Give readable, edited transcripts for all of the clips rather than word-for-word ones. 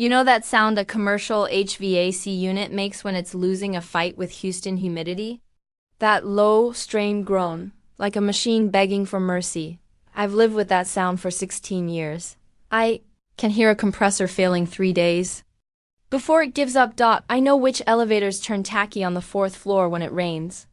You know that sound a commercial HVAC unit makes when it's losing a fight with Houston humidity? That low, strained groan, like a machine begging for mercy. I've lived with that sound for 16 years. I can hear a compressor failing 3 days. Before it gives up. I know which elevators turn tacky on the 4th floor when it rains.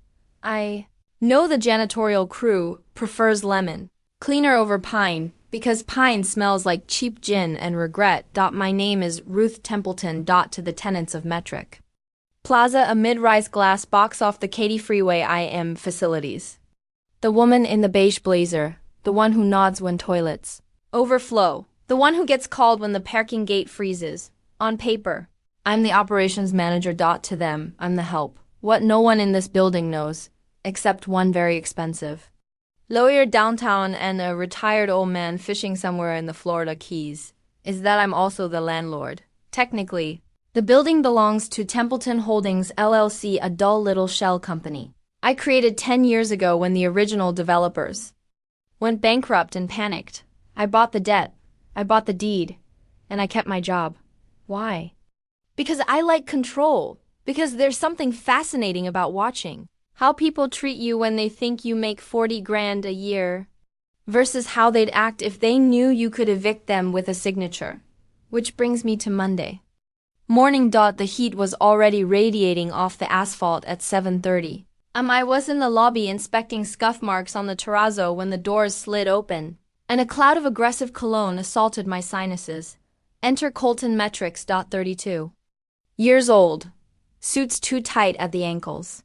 I know the janitorial crew prefers lemon, cleaner over pine, because pine smells like cheap gin and regret. My name is Ruth Templeton. To the tenants of Metric Plaza, a mid-rise glass box off the Katy Freeway IM facilities. The woman in the beige blazer, the one who nods when toilets overflow, the one who gets called when the parking gate freezes. On paper, I'm the operations manager. To them, I'm the help. What no one in this building knows, except one very expensive lawyer downtown and a retired old man fishing somewhere in the Florida Keys, is that I'm also the landlord. Technically, the building belongs to Templeton Holdings LLC, a dull little shell company I created 10 years ago when the original developers went bankrupt and panicked. I bought the debt, I bought the deed, and I kept my job. Why? Because I like control. Because there's something fascinating about watching how people treat you when they think you make 40 grand a year versus how they'd act if they knew you could evict them with a signature. Which brings me to Monday morning. The heat was already radiating off the asphalt at 7:30. I was in the lobby inspecting scuff marks on the terrazzo when the doors slid open, and a cloud of aggressive cologne assaulted my sinuses. Enter Colton Metrics. 32 years old. Suits too tight at the ankles,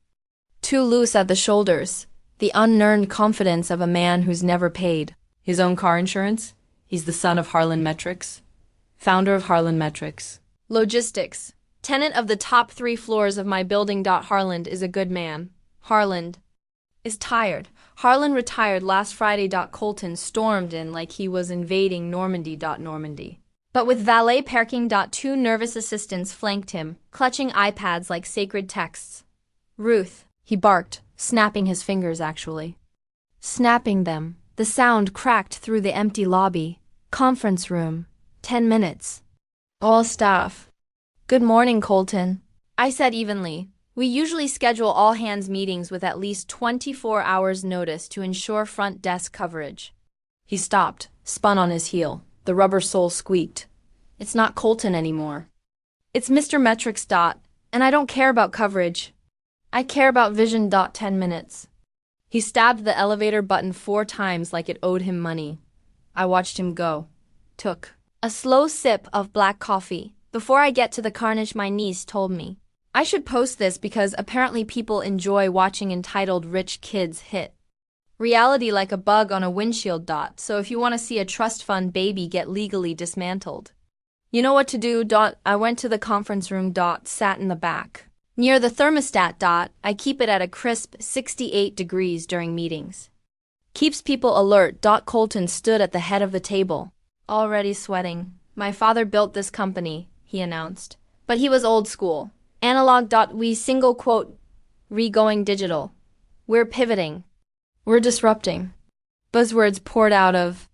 too loose at the shoulders. The unearned confidence of a man who's never paid his own car insurance. He's the son of Harlan Metrics, founder of Harlan Metrics Logistics, tenant of the top 3 floors of my building. Harlan is a good man. Harlan is tired. Harlan retired last Friday. Colton stormed in like he was invading Normandy. Normandy. But with valet parking. 2 nervous assistants flanked him, clutching iPads like sacred texts. Ruth, he barked, snapping his fingers actually. Snapping them. The sound cracked through the empty lobby. Conference room. 10 minutes. All staff. Good morning, Colton, I said evenly. We usually schedule all hands meetings with at least 24 hours notice to ensure front desk coverage. He stopped, spun on his heel. The rubber sole squeaked. It's not Colton anymore. It's Mr. Metrics. And I don't care about coverage. I care about vision. 10 minutes. He stabbed the elevator button 4 times like it owed him money. I watched him go. Took a slow sip of black coffee. Before I get to the carnage, my niece told me I should post this because apparently people enjoy watching entitled rich kids hit reality like a bug on a windshield. So if you want to see a trust fund baby get legally dismantled, you know what to do. I went to the conference room. Sat in the back near the thermostat. I keep it at a crisp 68 degrees during meetings. Keeps people alert. Colton stood at the head of the table, already sweating. My father built this company, he announced, but he was old school. Analog. We single quote re-going digital. We're pivoting. We're disrupting. Buzzwords poured out of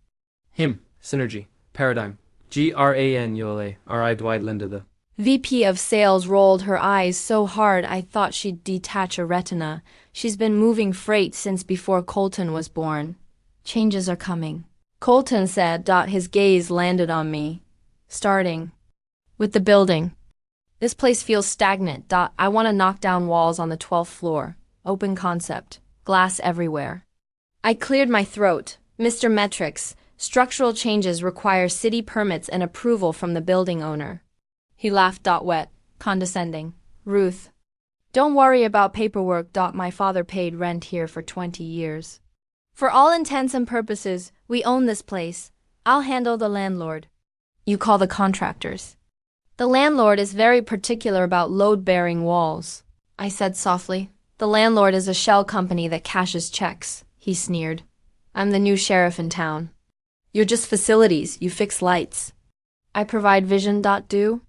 him. Synergy. Paradigm. GRANULA. R.I. Dwight Linda. The VP of sales rolled her eyes so hard I thought she'd detach a retina. She's been moving freight since before Colton was born. Changes are coming, Colton said. His gaze landed on me. Starting with the building. This place feels stagnant. I want to knock down walls on the 12th floor. Open concept. Glass everywhere. I cleared my throat. Mr. Metrics, structural changes require city permits and approval from the building owner. He laughed. Wet, condescending. Ruth, don't worry about paperwork. My father paid rent here for 20 years. For all intents and purposes, we own this place. I'll handle the landlord. You call the contractors. The landlord is very particular about load-bearing walls, I said softly. The landlord is a shell company that cashes checks, he sneered. I'm the new sheriff in town. You're just facilities, you fix lights. I provide vision. Do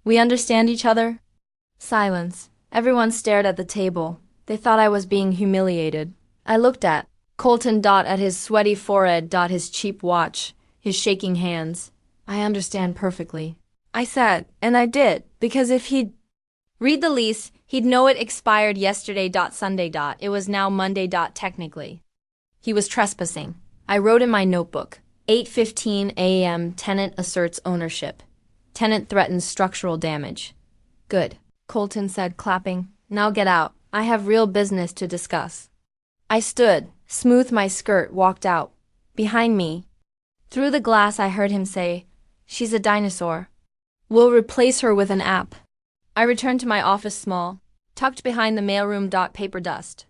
we understand each other? Silence. Everyone stared at the table. They thought I was being humiliated. I looked at Colton. At his sweaty forehead. His cheap watch. His shaking hands. I understand perfectly. I said, and I did, because if he'd read the lease, he'd know it expired yesterday. Sunday. It was now Monday. Technically. He was trespassing. I wrote in my notebook. 8:15 a.m. Tenant asserts ownership. Tenant threatens structural damage. Good, Colton said, clapping. Now get out. I have real business to discuss. I stood, smoothed my skirt, walked out. Behind me, through the glass, I heard him say, "She's a dinosaur. We'll replace her with an app." I returned to my office small, tucked behind the mailroom. Paper dust.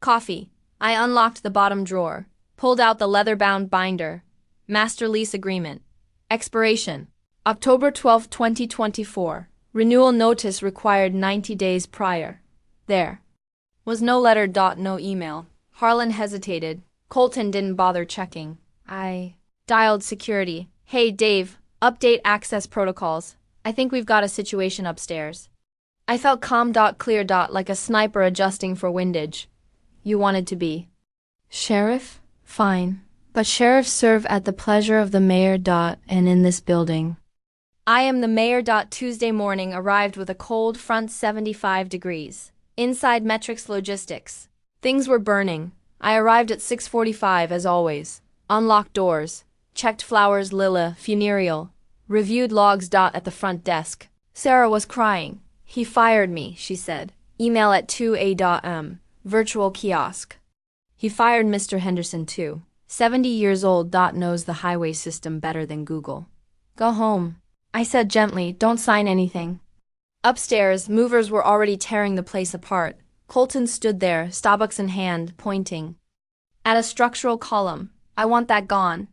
Coffee. I unlocked the bottom drawer, pulled out the leather-bound binder. Master lease agreement. Expiration. October 12, 2024. Renewal notice required 90 days prior. There was no letter. No email. Harlan hesitated. Colton didn't bother checking. I dialed security. "Hey, Dave, update access protocols. I think we've got a situation upstairs." I felt calm. Clear. Like a sniper adjusting for windage. "You wanted to be sheriff? Fine. But sheriffs serve at the pleasure of the mayor. And in this building. I am the mayor. Tuesday morning arrived with a cold front, 75 degrees. Inside Metrics Logistics. Things were burning. I arrived at 6:45 as always. Unlocked doors. Checked flowers. Lila, funereal. Reviewed logs. At the front desk. Sarah was crying. "He fired me," she said. Email at 2 a.m. Virtual kiosk. "He fired Mr. Henderson too. 70 years old. Knows the highway system better than Google. Go home," I said gently. "Don't sign anything." Upstairs, movers were already tearing the place apart. Colton stood there, Starbucks in hand, pointing at a structural column. "I want that gone.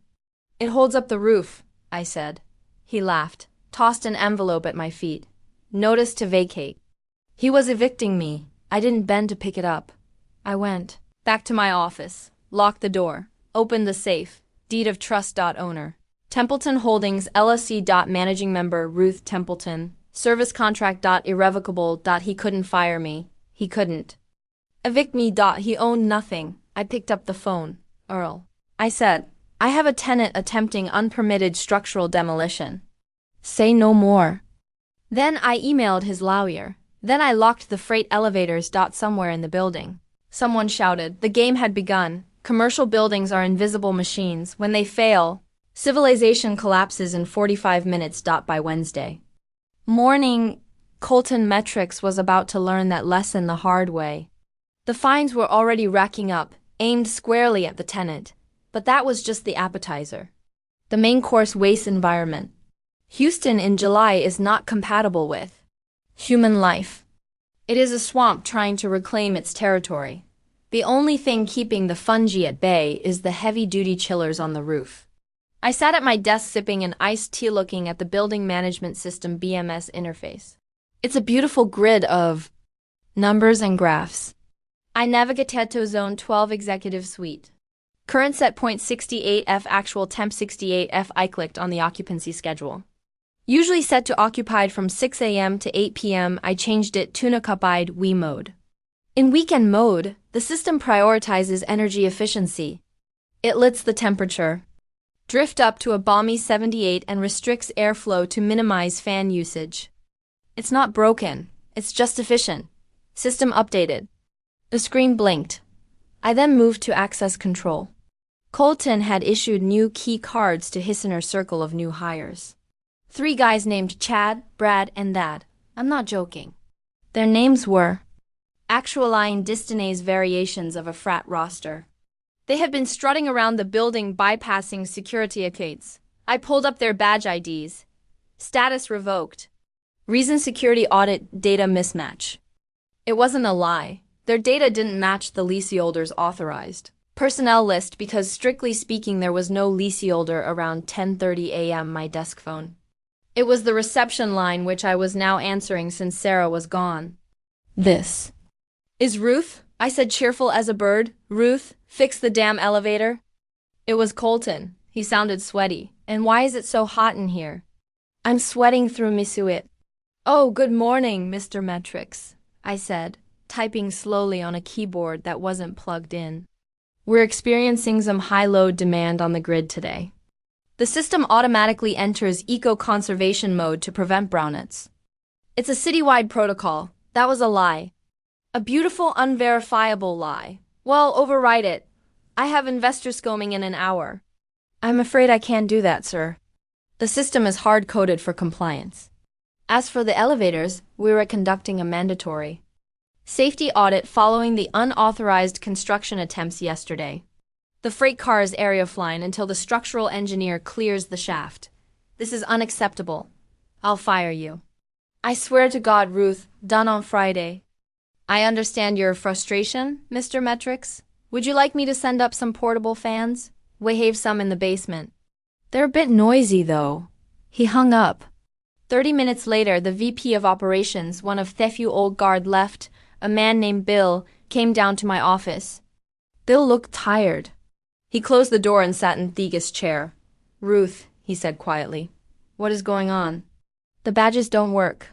It holds up the roof," I said. He laughed, tossed an envelope at my feet. Notice to vacate. He was evicting me. I didn't bend to pick it up. I went back to my office, locked the door, opened the safe. Deed of trust. Owner. Templeton Holdings LLC. Managing member Ruth Templeton. Service contract. Irrevocable. He couldn't fire me. He couldn't evict me. He owned nothing. I picked up the phone. "Earl," I said, "I have a tenant attempting unpermitted structural demolition." "Say no more." Then I emailed his lawyer. Then I locked the freight elevators. Somewhere in the building. Someone shouted. The game had begun. Commercial buildings are invisible machines. When they fail, civilization collapses in 45 minutes. By Wednesday morning, Colton Metrics was about to learn that lesson the hard way. The fines were already racking up, aimed squarely at the tenant. But that was just the appetizer. The main course: waste environment. Houston in July is not compatible with human life. It is a swamp trying to reclaim its territory. The only thing keeping the fungi at bay is the heavy-duty chillers on the roof. I sat at my desk sipping an iced tea, looking at the building management system BMS interface. It's a beautiful grid of numbers and graphs. I navigated to Zone 12 Executive Suite. Current set point 68F, actual temp 68F. I clicked on the occupancy schedule. Usually set to occupied from 6 a.m. to 8 p.m., I changed it to occupied we mode. In weekend mode, the system prioritizes energy efficiency. It lets the temperature drift up to a balmy 78 and restricts airflow to minimize fan usage. It's not broken, it's just efficient. System updated. The screen blinked. I then moved to access control. Colton had issued new key cards to his inner circle of new hires. 3 guys named Chad, Brad, and Thad. I'm not joking. Their names were actualine Distane's variations of a frat roster. They had been strutting around the building bypassing security arcades. I pulled up their badge IDs. Status revoked. Reason security audit data mismatch. It wasn't a lie. Their data didn't match the leaseholder's authorized personnel list because, strictly speaking, there was no leaseholder around 10:30 a.m. my desk phone. It was the reception line, which I was now answering since Sarah was gone. "This is Ruth," I said, cheerful as a bird. "Ruth, fix the damn elevator." It was Colton. He sounded sweaty. "And why is it so hot in here?" "I'm sweating through Misuit." "Oh, good morning, Mr. Metrics," I said, typing slowly on a keyboard that wasn't plugged in. "We're experiencing some high load demand on the grid today. The system automatically enters eco-conservation mode to prevent brownouts. It's a citywide protocol. That was a lie. A beautiful, unverifiable lie. Well, override it. I have investors coming in an hour. I'm afraid I can't do that, sir. The system is hard-coded for compliance. As for the elevators, we were conducting a mandatory safety audit following the unauthorized construction attempts yesterday. The freight car is area flying until the structural engineer clears the shaft. This is unacceptable. I'll fire you. I swear to God, Ruth, done on Friday. I understand your frustration, Mr. Metrics. Would you like me to send up some portable fans? We have some in the basement. They're a bit noisy, though. He hung up. 30 minutes later, the VP of Operations, one of Thefu Old Guard left, a man named Bill, came down to my office. Bill looked tired. He closed the door and sat in Thega's chair. Ruth, he said quietly. What is going on? The badges don't work.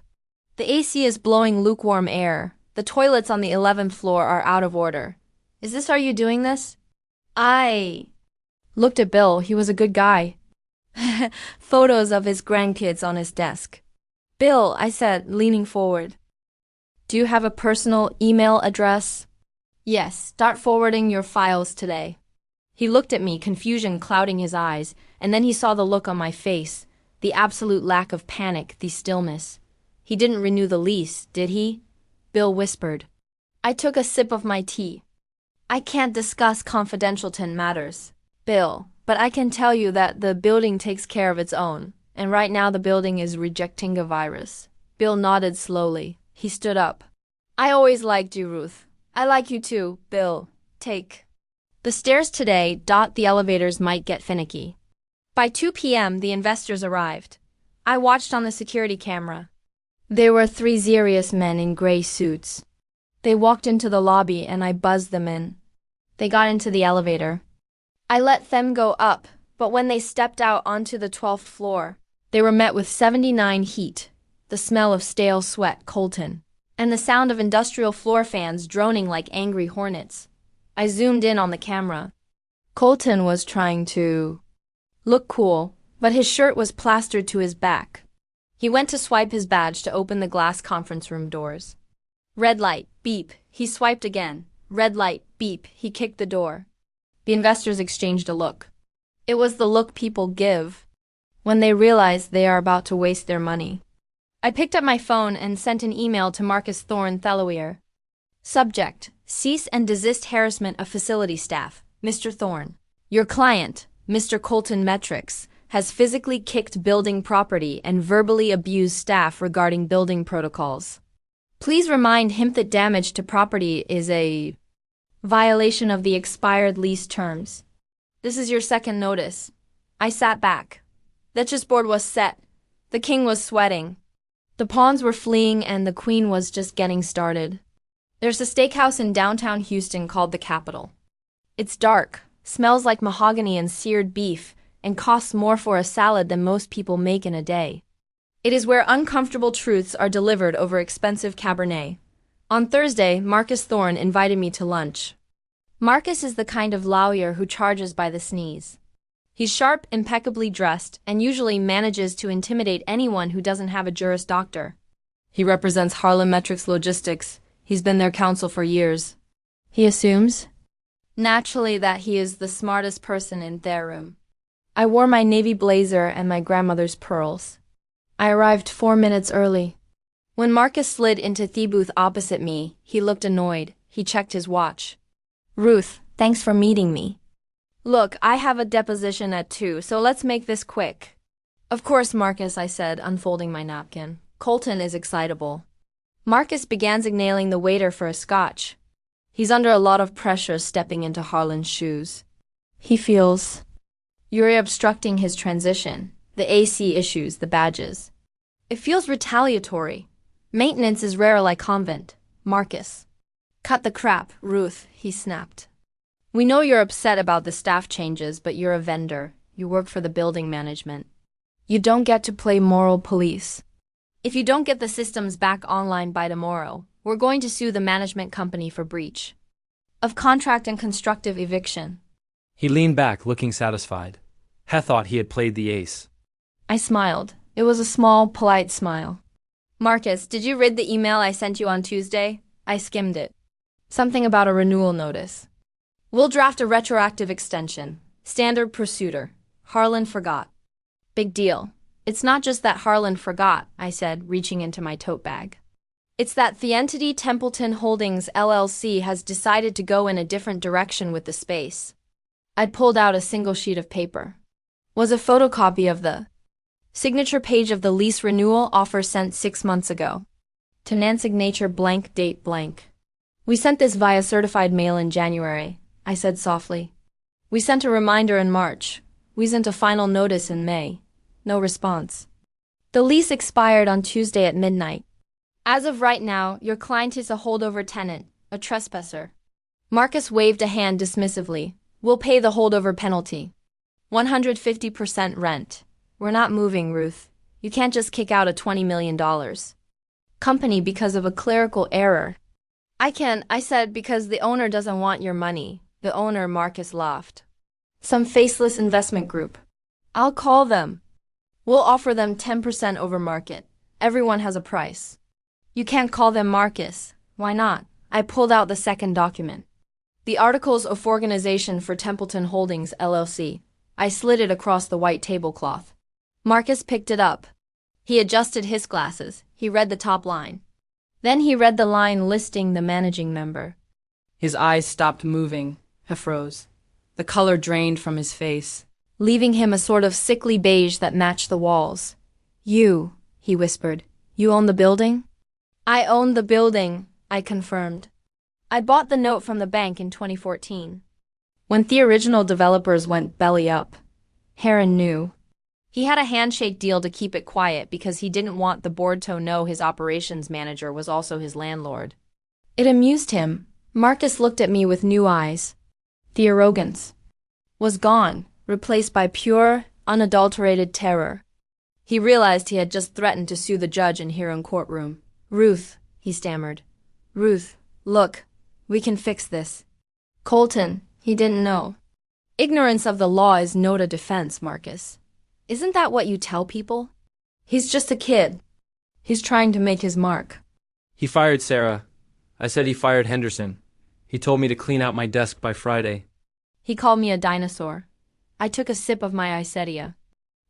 The AC is blowing lukewarm air. The toilets on the 11th floor are out of order. Are you doing this? I looked at Bill. He was a good guy. Photos of his grandkids on his desk. Bill, I said, leaning forward. Do you have a personal email address? Yes, start forwarding your files today. He looked at me, confusion clouding his eyes, and then he saw the look on my face, the absolute lack of panic, the stillness. He didn't renew the lease, did he? Bill whispered. I took a sip of my tea. I can't discuss confidential matters, Bill, but I can tell you that the building takes care of its own, and right now the building is rejecting a virus. Bill nodded slowly. He stood up. I always liked you, Ruth. I like you too, Bill. Take the stairs today. The elevators might get finicky. By 2 p.m., the investors arrived. I watched on the security camera. There were 3 serious men in gray suits. They walked into the lobby and I buzzed them in. They got into the elevator. I let them go up, but when they stepped out onto the 12th floor, they were met with 79 heat, the smell of stale sweat, Colton, and the sound of industrial floor fans droning like angry hornets. I zoomed in on the camera. Colton was trying to look cool, but his shirt was plastered to his back. He went to swipe his badge to open the glass conference room doors. Red light, beep. He swiped again. Red light, beep. He kicked the door. The investors exchanged a look. It was the look people give when they realize they are about to waste their money. I picked up my phone and sent an email to Marcus Thorne Thelawere. Subject: Cease and desist harassment of facility staff. Mr. Thorne, your client, Mr. Colton Metrics, has physically kicked building property and verbally abused staff regarding building protocols. Please remind him that damage to property is a violation of the expired lease terms. This is your second notice. I sat back. The chessboard was set. The king was sweating. The pawns were fleeing and the queen was just getting started. There's a steakhouse in downtown Houston called the Capitol. It's dark, smells like mahogany and seared beef, and costs more for a salad than most people make in a day. It is where uncomfortable truths are delivered over expensive Cabernet. On Thursday, Marcus Thorne invited me to lunch. Marcus is the kind of lawyer who charges by the sneeze. He's sharp, impeccably dressed, and usually manages to intimidate anyone who doesn't have a Juris Doctor. He represents Harlem Metrics Logistics. He's been their counsel for years. He assumes, naturally, that he is the smartest person in their room. I wore my navy blazer and my grandmother's pearls. I arrived 4 minutes early. When Marcus slid into the booth opposite me, he looked annoyed. He checked his watch. Ruth, thanks for meeting me. Look, I have a deposition at 2, so let's make this quick. Of course, Marcus, I said, unfolding my napkin. Colton is excitable. Marcus began signaling the waiter for a scotch. He's under a lot of pressure stepping into Harlan's shoes. He feels you're obstructing his transition, the AC issues, the badges. It feels retaliatory. Maintenance is rare like convent. Marcus. Cut the crap, Ruth, he snapped. We know you're upset about the staff changes, but you're a vendor. You work for the building management. You don't get to play moral police. If you don't get the systems back online by tomorrow, we're going to sue the management company for breach of contract and constructive eviction. He leaned back, looking satisfied. He thought he had played the ace. I smiled. It was a small, polite smile. Marcus, did you read the email I sent you on Tuesday? I skimmed it. Something about a renewal notice. We'll draft a retroactive extension. Standard procedure. Harlan forgot. Big deal. It's not just that Harlan forgot, I said, reaching into my tote bag. It's that the entity Templeton Holdings LLC has decided to go in a different direction with the space. I'd pulled out a single sheet of paper. Was a photocopy of the signature page of the lease renewal offer sent 6 months ago. To non-signature blank date blank. We sent this via certified mail in January, I said softly. We sent a reminder in March. We sent a final notice in May. No response. The lease expired on Tuesday at midnight. As of right now, your client is a holdover tenant, a trespasser. Marcus waved a hand dismissively. We'll pay the holdover penalty. 150% rent. We're not moving, Ruth. You can't just kick out a $20 million company because of a clerical error. I can, I said, because the owner doesn't want your money. The owner, Marcus laughed. Some faceless investment group. I'll call them. We'll offer them 10% over market. Everyone has a price. You can't call them Marcus. Why not? I pulled out the second document. The Articles of Organization for Templeton Holdings, LLC. I slid it across the white tablecloth. Marcus picked it up. He adjusted his glasses. He read the top line. Then he read the line listing the managing member. His eyes stopped moving. He froze. The color drained from his face, leaving him a sort of sickly beige that matched the walls. You, he whispered. You own the building? I own the building, I confirmed. I bought the note from the bank in 2014. When the original developers went belly up. Heron knew. He had a handshake deal to keep it quiet because he didn't want the board to know his operations manager was also his landlord. It amused him. Marcus looked at me with new eyes. The arrogance was gone, replaced by pure, unadulterated terror. He realized he had just threatened to sue the judge in Heron courtroom. Ruth, he stammered. Ruth, look, we can fix this. Colton, he didn't know. Ignorance of the law is not a defense, Marcus. Isn't that what you tell people? He's just a kid. He's trying to make his mark. He fired Sarah. I said he fired Henderson. He told me to clean out my desk by Friday. He called me a dinosaur. I took a sip of my Icetia.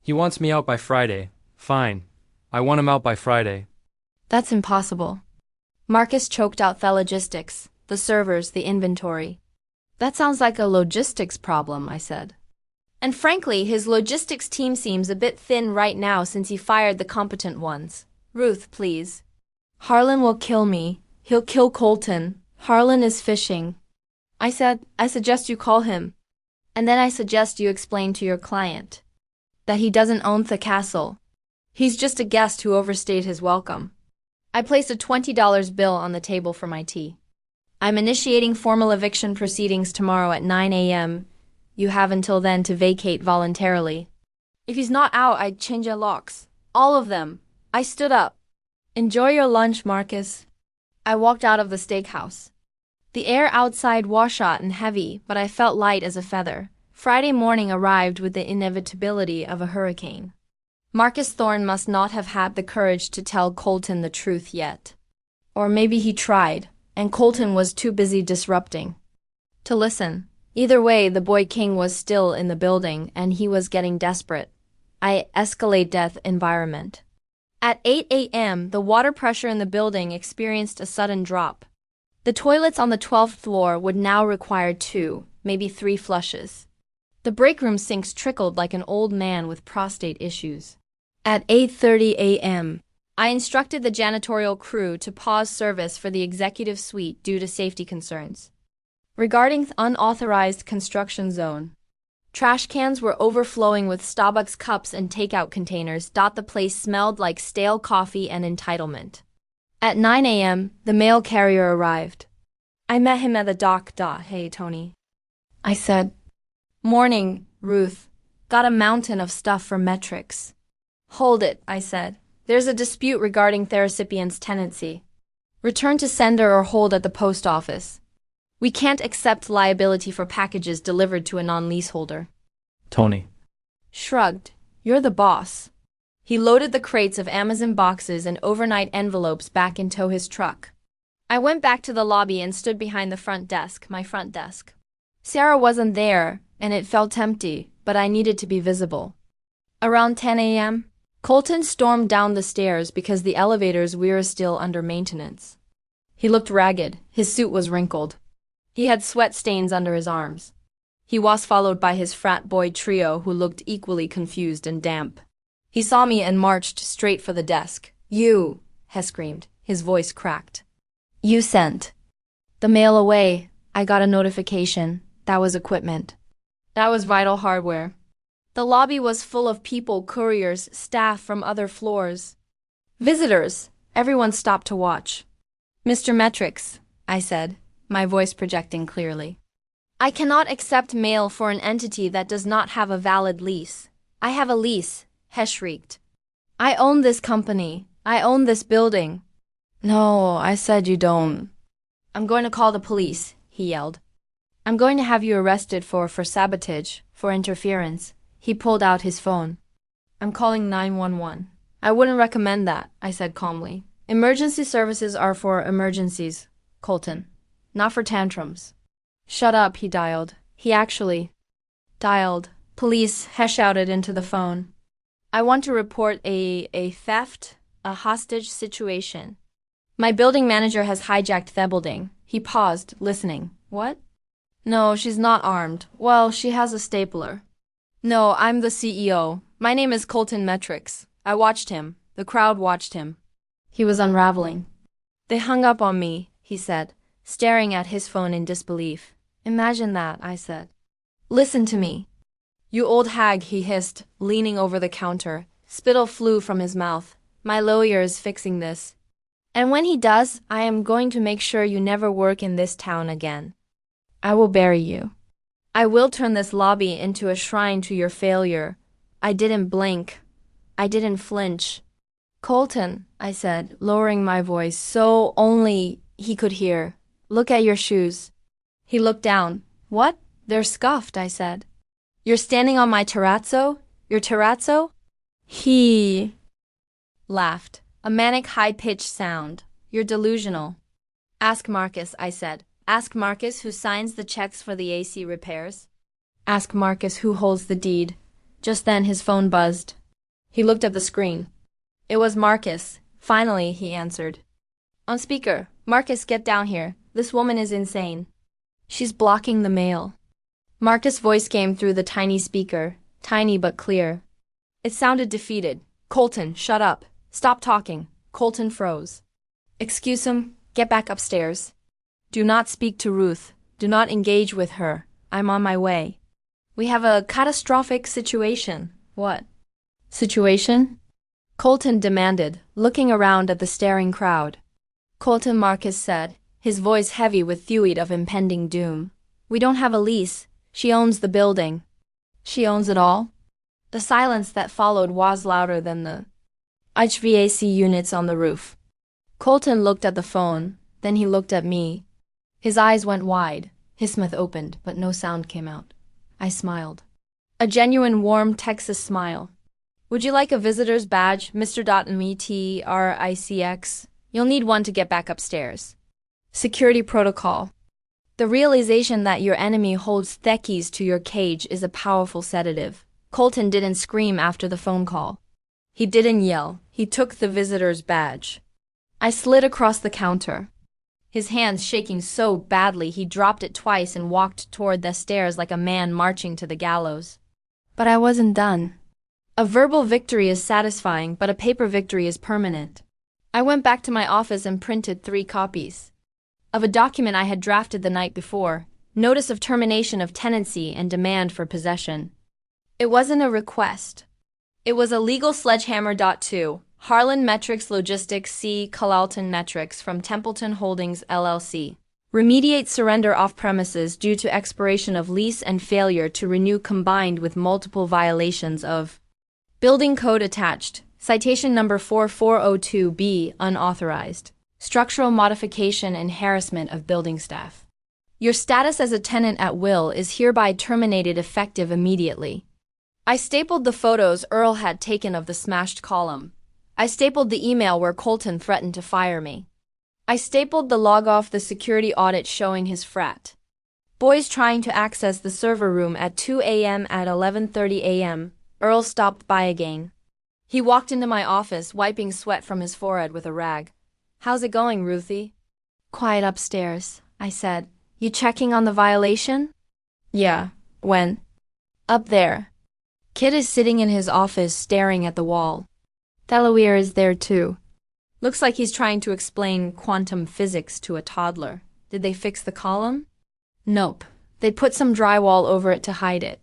He wants me out by Friday. Fine. I want him out by Friday. That's impossible. Marcus choked out the logistics, the servers, the inventory. That sounds like a logistics problem, I said. And frankly, his logistics team seems a bit thin right now since he fired the competent ones. Ruth, please. Harlan will kill me. He'll kill Colton. Harlan is fishing. I said, I suggest you call him. And then I suggest you explain to your client that he doesn't own the castle. He's just a guest who overstayed his welcome. I placed a $20 bill on the table for my tea. I'm initiating formal eviction proceedings tomorrow at 9 a.m. You have until then to vacate voluntarily. If he's not out, I'd change your locks. All of them. I stood up. Enjoy your lunch, Marcus. I walked out of the steakhouse. The air outside was hot and heavy, but I felt light as a feather. Friday morning arrived with the inevitability of a hurricane. Marcus Thorne must not have had the courage to tell Colton the truth yet. Or maybe he tried, and Colton was too busy disrupting to listen. Either way, the boy king was still in the building, and he was getting desperate. I escalate death environment. At 8 a.m., the water pressure in the building experienced a sudden drop. The toilets on the 12th floor would now require 2, maybe 3 flushes. The break room sinks trickled like an old man with prostate issues. At 8:30 a.m., I instructed the janitorial crew to pause service for the executive suite due to safety concerns. Regarding the unauthorized construction zone, trash cans were overflowing with Starbucks cups and takeout containers. The place smelled like stale coffee and entitlement. At 9 a.m., the mail carrier arrived. I met him at the dock. Hey, Tony. I said. Morning, Ruth. Got a mountain of stuff for metrics. Hold it, I said. There's a dispute regarding the recipient's tenancy. Return to sender or hold at the post office. We can't accept liability for packages delivered to a non-leaseholder. Tony. shrugged. You're the boss. He loaded the crates of Amazon boxes and overnight envelopes back into his truck. I went back to the lobby and stood behind the front desk, my front desk. Sarah wasn't there, and it felt empty, but I needed to be visible. Around 10 a.m., Colton stormed down the stairs because the elevators were still under maintenance. He looked ragged. His suit was wrinkled. He had sweat stains under his arms. He was followed by his frat boy trio who looked equally confused and damp. He saw me and marched straight for the desk. You, Hess screamed. His voice cracked. You sent the mail away. I got a notification. That was equipment. That was vital hardware. The lobby was full of people, couriers, staff from other floors. Visitors. Everyone stopped to watch. Mr. Metrics, I said, my voice projecting clearly. I cannot accept mail for an entity that does not have a valid lease. I have a lease, Hess shrieked. I own this company. I own this building. No, I said you don't. I'm going to call the police, he yelled. I'm going to have you arrested for sabotage, for interference. He pulled out his phone. I'm calling 911. I wouldn't recommend that, I said calmly. Emergency services are for emergencies, Colton, not for tantrums. Shut up, he dialed. He actually dialed. Police, Hess shouted into the phone. I want to report a theft, a hostage situation. My building manager has hijacked the building. He paused, listening. What? No, she's not armed. Well, she has a stapler. No, I'm the CEO. My name is Colton Metrics. I watched him. The crowd watched him. He was unraveling. They hung up on me, he said, staring at his phone in disbelief. Imagine that, I said. Listen to me. You old hag, he hissed, leaning over the counter. Spittle flew from his mouth. My lawyer is fixing this. And when he does, I am going to make sure you never work in this town again. I will bury you. I will turn this lobby into a shrine to your failure. I didn't blink. I didn't flinch. Colton, I said, lowering my voice so only he could hear. Look at your shoes. He looked down. What? They're scuffed, I said. You're standing on my terrazzo? Your terrazzo? He laughed. A manic high-pitched sound. You're delusional. Ask Marcus, I said. Ask Marcus who signs the checks for the AC repairs. Ask Marcus who holds the deed. Just then his phone buzzed. He looked at the screen. It was Marcus. Finally, he answered. On speaker. Marcus, get down here. This woman is insane. She's blocking the mail. Marcus' voice came through the tiny speaker, tiny but clear. It sounded defeated. Colton, shut up. Stop talking. Colton froze. Excuse him. Get back upstairs. Do not speak to Ruth. Do not engage with her. I'm on my way. We have a catastrophic situation. What? Situation? Colton demanded, looking around at the staring crowd. Colton, Marcus said, his voice heavy with theoid of impending doom. We don't have a lease. She owns the building. She owns it all? The silence that followed was louder than the HVAC units on the roof. Colton looked at the phone, then he looked at me. His eyes went wide. His mouth opened, but no sound came out. I smiled. A genuine warm Texas smile. Would you like a visitor's badge, Mr. Metrix? You'll need one to get back upstairs. Security protocol. The realization that your enemy holds the keys to your cage is a powerful sedative. Colton didn't scream after the phone call. He didn't yell. He took the visitor's badge. I slid across the counter. His hands shaking so badly he dropped it twice and walked toward the stairs like a man marching to the gallows. But I wasn't done. A verbal victory is satisfying, but a paper victory is permanent. I went back to my office and printed 3 copies of a document I had drafted the night before, notice of termination of tenancy and demand for possession. It wasn't a request. It was a legal sledgehammer. 2. Harlan Metrics Logistics C. Calalton Metrics from Templeton Holdings LLC. Remediate surrender off-premises due to expiration of lease and failure to renew combined with multiple violations of building code attached. Citation number 4402B unauthorized. Structural modification and harassment of building staff. Your status as a tenant at will is hereby terminated effective immediately. I stapled the photos Earl had taken of the smashed column. I stapled the email where Colton threatened to fire me. I stapled the log off the security audit showing his frat boys trying to access the server room at 2 a.m. At 11:30 a.m., Earl stopped by again. He walked into my office, wiping sweat from his forehead with a rag. "How's it going, Ruthie?" "Quiet upstairs," I said. "You checking on the violation?" "Yeah. When?" "Up there." Kid is sitting in his office staring at the wall. Delaware is there too. Looks like he's trying to explain quantum physics to a toddler. Did they fix the column? Nope. They put some drywall over it to hide it.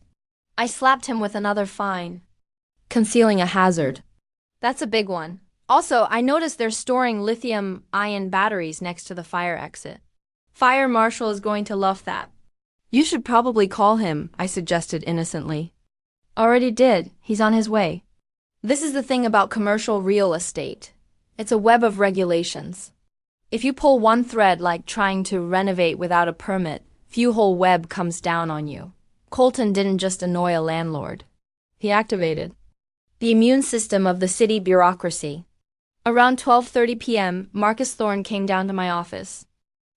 I slapped him with another fine. Concealing a hazard. That's a big one. Also, I noticed they're storing lithium-ion batteries next to the fire exit. Fire marshal is going to love that. You should probably call him, I suggested innocently. Already did. He's on his way. This is the thing about commercial real estate. It's a web of regulations. If you pull one thread, like trying to renovate without a permit, the whole web comes down on you. Colton didn't just annoy a landlord. He activated the immune system of the city bureaucracy. Around 12:30 p.m., Marcus Thorne came down to my office.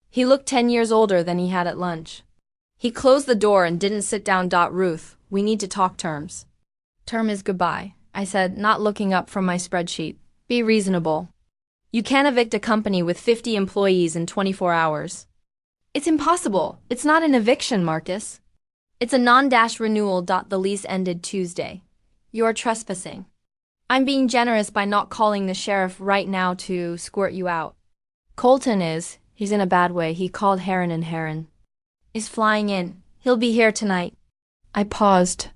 He looked 10 years older than he had at lunch. He closed the door and didn't sit down. "Ruth, we need to talk terms." "Term is goodbye," I said, not looking up from my spreadsheet. "Be reasonable. You can't evict a company with 50 employees in 24 hours. It's impossible. It's not an eviction, Marcus. It's a non-renewal. The lease ended Tuesday. You're trespassing. I'm being generous by not calling the sheriff right now to squirt you out. Colton is, he's in a bad way. He called Heron and Heron is flying in. He'll be here tonight." I paused.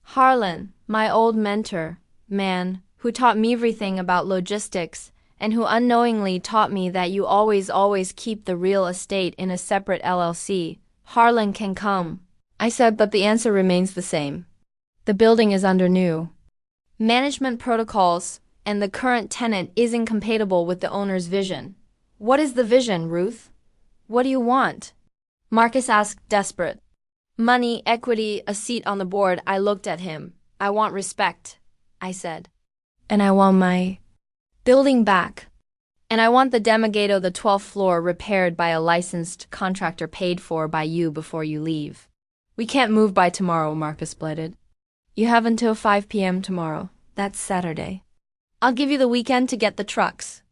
Harlan, my old mentor, man, who taught me everything about logistics, and who unknowingly taught me that you always keep the real estate in a separate LLC. Harlan can come, I said, but the answer remains the same. The building is under new management protocols, and the current tenant is incompatible with the owner's vision. What is the vision, Ruth? What do you want? Marcus asked, desperate. Money, equity, a seat on the board. I looked at him. I want respect, I said. And I want my building back. And I want the Demagedo, the 12th floor, repaired by a licensed contractor paid for by you before you leave. We can't move by tomorrow, Marcus bleated. You have until 5 p.m. tomorrow. That's Saturday. I'll give you the weekend to get the trucks.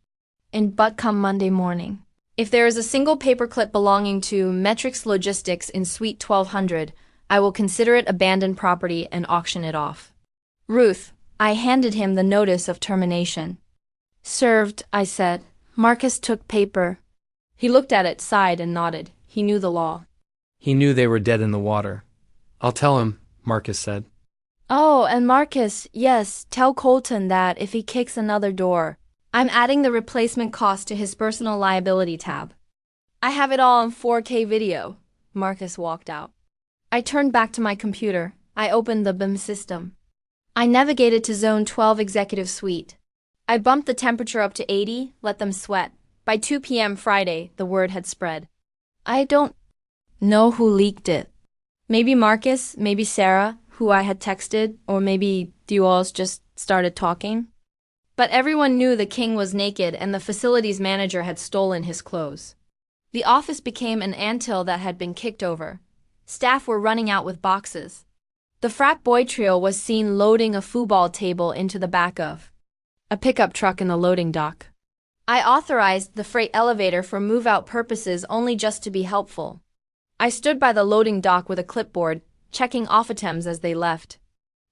But come Monday morning. If there is a single paperclip belonging to Metrics Logistics in Suite 1200, I will consider it abandoned property and auction it off. Ruth, I handed him the notice of termination. Served, I said. Marcus took paper. He looked at it, sighed, and nodded. He knew the law. He knew they were dead in the water. "I'll tell him," Marcus said. Oh, and Marcus, yes, tell Colton that if he kicks another door, I'm adding the replacement cost to his personal liability tab. I have it all on 4K video. Marcus walked out. I turned back to my computer. I opened the BIM system. I navigated to Zone 12 Executive Suite. I bumped the temperature up to 80, let them sweat. By 2 p.m. Friday, the word had spread. I don't know who leaked it. Maybe Marcus, maybe Sarah, who I had texted, or maybe you all just started talking. But everyone knew the king was naked and the facilities manager had stolen his clothes. The office became an anthill that had been kicked over. Staff were running out with boxes. The frat boy trio was seen loading a football table into the back of a pickup truck in the loading dock. I authorized the freight elevator for move-out purposes only just to be helpful. I stood by the loading dock with a clipboard, checking off items as they left.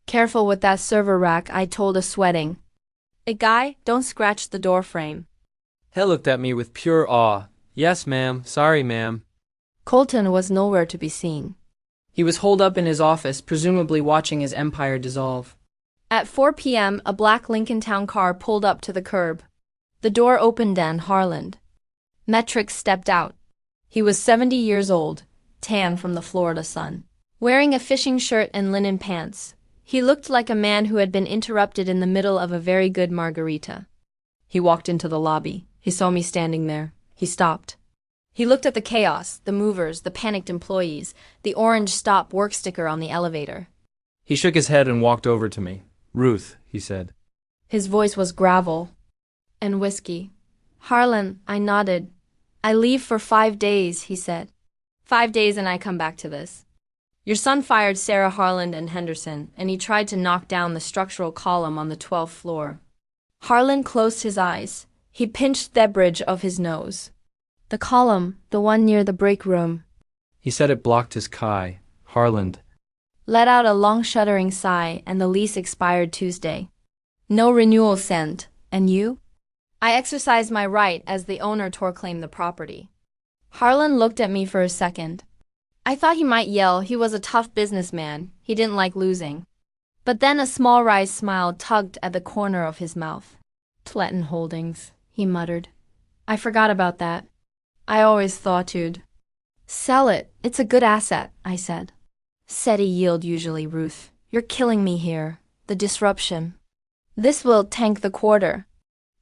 Careful with that server rack, I told a sweating. A guy, don't scratch the door frame. Hell looked at me with pure awe. Yes, ma'am. Sorry, ma'am. Colton was nowhere to be seen. He was holed up in his office, presumably watching his empire dissolve. At 4 p.m., a black Lincoln Town car pulled up to the curb. The door opened and Harland Metrics stepped out. He was 70 years old, tan from the Florida sun. Wearing a fishing shirt and linen pants, he looked like a man who had been interrupted in the middle of a very good margarita. He walked into the lobby. He saw me standing there. He stopped. He looked at the chaos, the movers, the panicked employees, the orange stop work sticker on the elevator. He shook his head and walked over to me. "Ruth," he said. His voice was gravel and whiskey. "Harlan," I nodded. "I leave for 5 days," he said. 5 days and I come back to this. Your son fired Sarah Harlan and Henderson, and he tried to knock down the structural column on the 12th floor. Harlan closed his eyes. He pinched the bridge of his nose. The column, the one near the break room. He said it blocked his Kai. Harlan. Let out a long shuddering sigh, and the lease expired Tuesday. No renewal sent. And you? I exercised my right as the owner tore claim the property. Harlan looked at me for a second. I thought he might yell. He was a tough businessman. He didn't like losing. But then a small wry smile tugged at the corner of his mouth. Pletton Holdings, he muttered. I forgot about that. I always thought you'd. Sell it. It's a good asset, I said. Steady yield usually, Ruth. You're killing me here. The disruption. This will tank the quarter.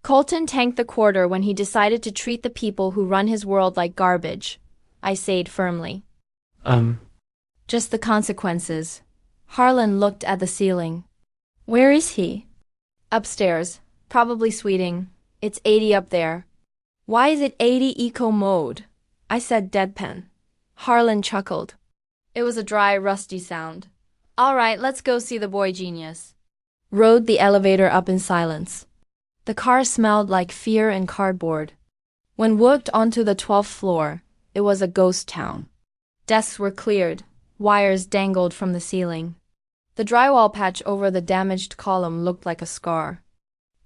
Colton tanked the quarter when he decided to treat the people who run his world like garbage, I said firmly. Just the consequences. Harlan looked at the ceiling. Where is he? Upstairs. Probably sweeting. It's 80 up there. Why is it 80 eco mode? I said deadpan. Harlan chuckled. It was a dry, rusty sound. All right, let's go see the boy genius. Rode the elevator up in silence. The car smelled like fear and cardboard. When walked onto the 12th floor, it was a ghost town. Desks were cleared. Wires dangled from the ceiling. The drywall patch over the damaged column looked like a scar.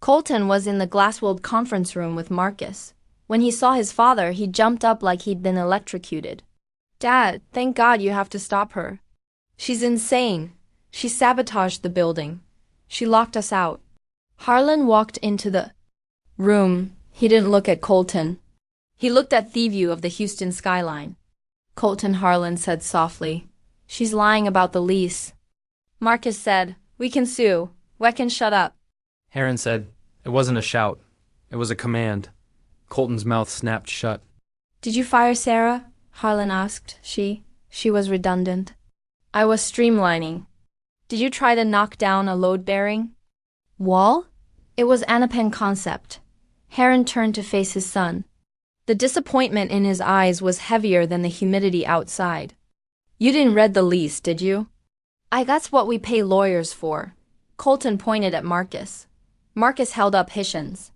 Colton was in the glass-walled conference room with Marcus. When he saw his father, he jumped up like he'd been electrocuted. Dad, thank God you have to stop her. She's insane. She sabotaged the building. She locked us out. Harlan walked into the room. He didn't look at Colton. He looked at the view of the Houston skyline. Colton, Harlan said softly, She's lying about the lease. Marcus said, We can sue. Wecken, shut up. Heron said, It wasn't a shout. It was a command. Colton's mouth snapped shut. Did you fire Sarah? Harlan asked. She was redundant. I was streamlining. Did you try to knock down a load-bearing wall? It was Anapen concept. Heron turned to face his son. The disappointment in his eyes was heavier than the humidity outside. You didn't read the lease, did you? That's what we pay lawyers for. Colton pointed at Marcus. Marcus held up Hishans.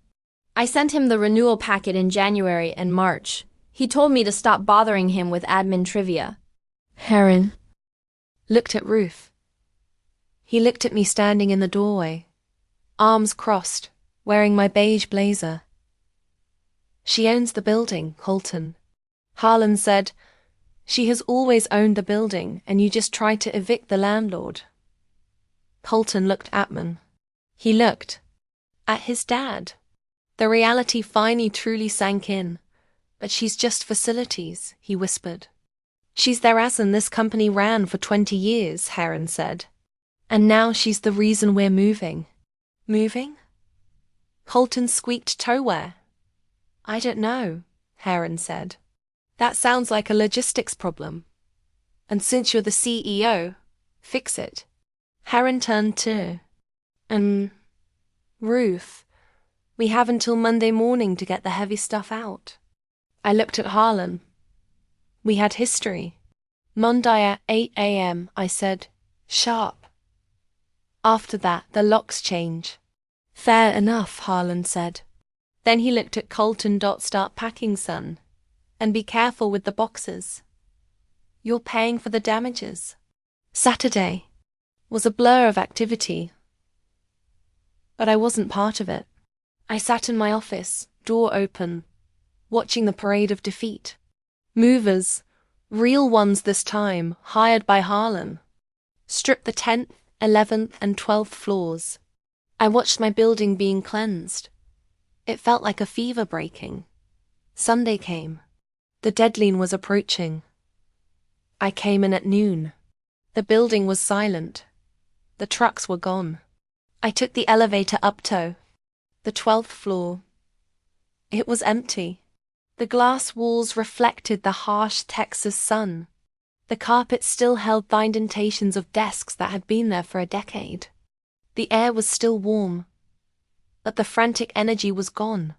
I sent him the renewal packet in January and March. He told me to stop bothering him with admin trivia. Heron looked at Ruth. He looked at me standing in the doorway, arms crossed, wearing my beige blazer. She owns the building, Colton. Harlan said, She has always owned the building, and you just tried to evict the landlord. Colton looked at me. He looked at his dad. The reality finally truly sank in. But she's just facilities, he whispered. She's their asin this company ran for 20 years, Heron said. And now she's the reason we're moving. Moving? Colton squeaked toe wear. I don't know, Heron said. That sounds like a logistics problem. And since you're the CEO, fix it. Heron turned to. Ruth, we have until Monday morning to get the heavy stuff out. I looked at Harlan. We had history. Monday at 8 a.m., I said, sharp. After that, the locks change. Fair enough, Harlan said. Then he looked at Colton. Start packing, son. And be careful with the boxes. You're paying for the damages. Saturday was a blur of activity. But I wasn't part of it. I sat in my office, door open, watching the parade of defeat. Movers, real ones this time, hired by Harlan, stripped the 10th, 11th, and 12th floors. I watched my building being cleansed. It felt like a fever breaking. Sunday came. The deadline was approaching. I came in at noon. The building was silent. The trucks were gone. I took the elevator up to the 12th floor. It was empty. The glass walls reflected the harsh Texas sun. The carpet still held the indentations of desks that had been there for a decade. The air was still warm, but the frantic energy was gone.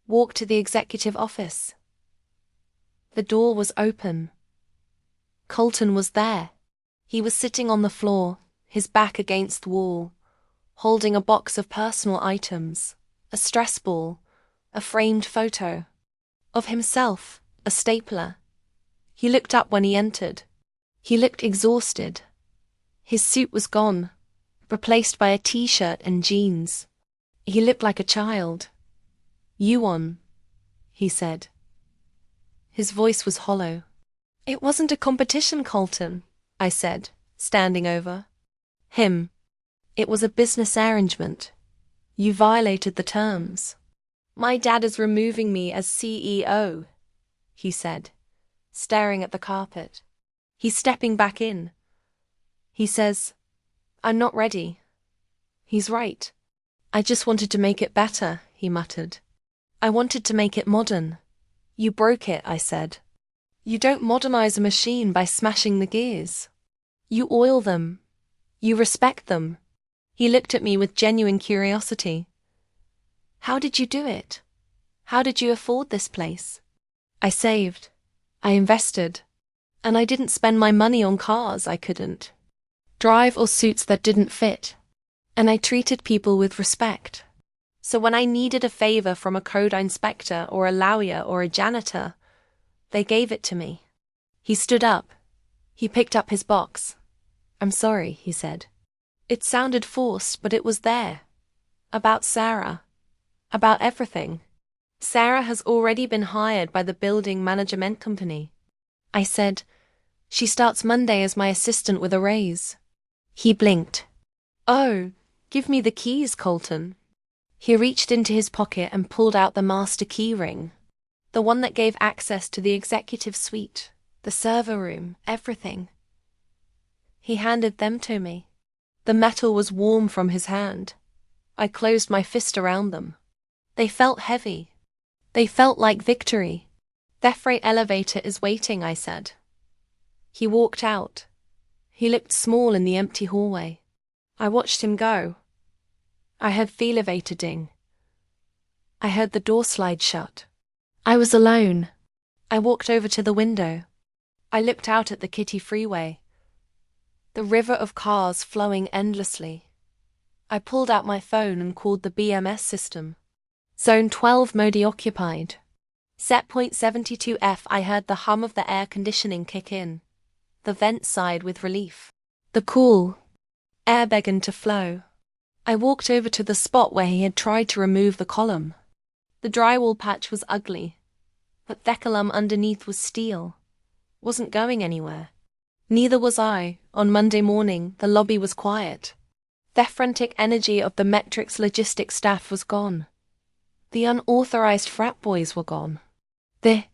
Walk to the executive office. The door was open. Colton was there. He was sitting on the floor, his back against the wall, holding a box of personal items, a stress ball, a framed photo of himself, a stapler. He looked up when he entered. He looked exhausted. His suit was gone, replaced by a t-shirt and jeans. He looked like a child. "You won," he said. His voice was hollow. "It wasn't a competition, Colton," I said, standing over him. "It was a business arrangement. You violated the terms." "My dad is removing me as CEO," he said, staring at the carpet. "He's stepping back in. He says, I'm not ready." "He's right. I just wanted to make it better," he muttered. "I wanted to make it modern." "You broke it," I said. "You don't modernize a machine by smashing the gears. You oil them. You respect them." He looked at me with genuine curiosity. "How did you do it? How did you afford this place?" "I saved. I invested. And I didn't spend my money on cars I couldn't drive or suits that didn't fit. And I treated people with respect. So when I needed a favor from a code inspector or a lawyer or a janitor, they gave it to me." He stood up. He picked up his box. "I'm sorry," he said. It sounded forced, but it was there. About Sarah. About everything. "Sarah has already been hired by the building management company." I said, "She starts Monday as my assistant with a raise." He blinked. "Oh, give me the keys, Colton." He reached into his pocket and pulled out the master key ring, the one that gave access to the executive suite, the server room, everything. He handed them to me. The metal was warm from his hand. I closed my fist around them. They felt heavy. They felt like victory. "The freight elevator is waiting," I said. He walked out. He looked small in the empty hallway. I watched him go. I heard the elevator ding. I heard the door slide shut. I was alone. I walked over to the window. I looked out at the Kitty Freeway. The river of cars flowing endlessly. I pulled out my phone and called the BMS system. Zone 12 mode occupied. Set point 72F. I heard the hum of the air conditioning kick in. The vent sighed with relief. The cool air began to flow. I walked over to the spot where he had tried to remove the column. The drywall patch was ugly, but the column underneath was steel. Wasn't going anywhere. Neither was I. On Monday morning, the lobby was quiet. The frantic energy of the Metrics logistics staff was gone. The unauthorized frat boys were gone. The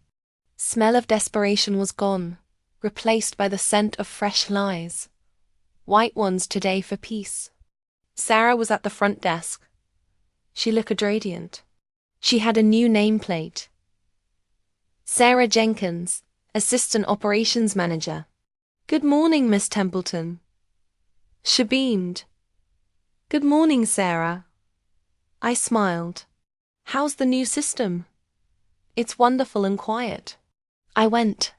smell of desperation was gone, replaced by the scent of fresh lies. White ones today for peace. Sarah was at the front desk. She looked radiant. She had a new nameplate. Sarah Jenkins, Assistant Operations Manager. "Good morning, Miss Templeton." She beamed. "Good morning, Sarah." I smiled. "How's the new system?" "It's wonderful and quiet." I went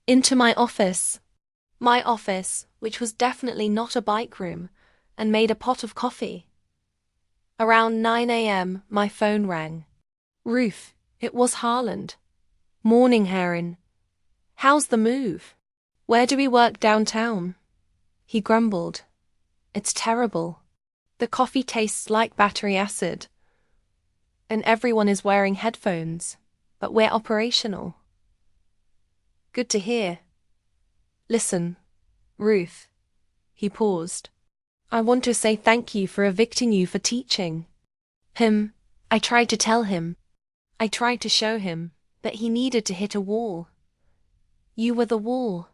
into my office, which was definitely not a bike room, and made a pot of coffee. Around 9 a.m., my phone rang. "Ruth, it was Harland." "Morning, Heron. How's the move? Where do we work downtown?" He grumbled. "It's terrible. The coffee tastes like battery acid. And everyone is wearing headphones, but we're operational." "Good to hear. Listen, Ruth." He paused. "I want to say thank you for evicting you for teaching." I tried to tell him. I tried to show him, but he needed to hit a wall. "You were the wall."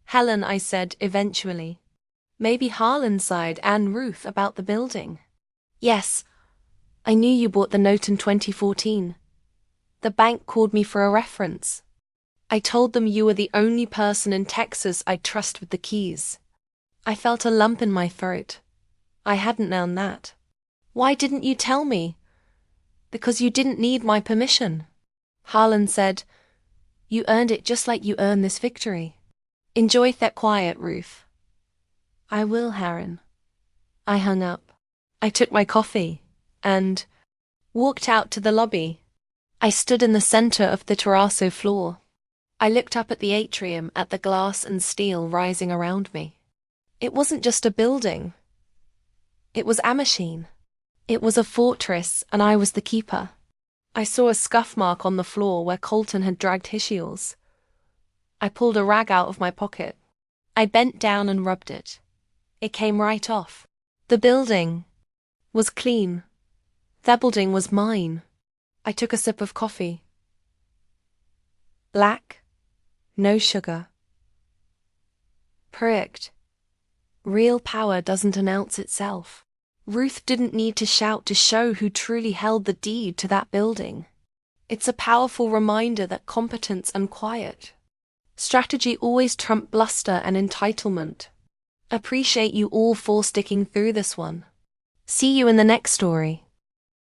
"Helen," I said eventually. "Maybe Harlan sighed and Ruth about the building." "Yes. I knew you bought the note in 2014. The bank called me for a reference. I told them you were the only person in Texas I'd trust with the keys. I felt a lump in my throat. I hadn't known that. Why didn't you tell me? Because you didn't need my permission. Harlan said, you earned it just like you earned this victory. Enjoy that quiet, Ruth. I will, Harren. I hung up. I took my coffee and walked out to the lobby. I stood in the center of the terrazzo floor. I looked up at the atrium, at the glass and steel rising around me. It wasn't just a building. It was a machine. It was a fortress, and I was the keeper. I saw a scuff mark on the floor where Colton had dragged his heels. I pulled a rag out of my pocket. I bent down and rubbed it. It came right off. The building was clean. That building was mine. I took a sip of coffee. Black, no sugar. Perfect. Real power doesn't announce itself. Ruth didn't need to shout to show who truly held the deed to that building. It's a powerful reminder that competence and quiet. Strategy always trump bluster and entitlement. Appreciate you all for sticking through this one. See you in the next story.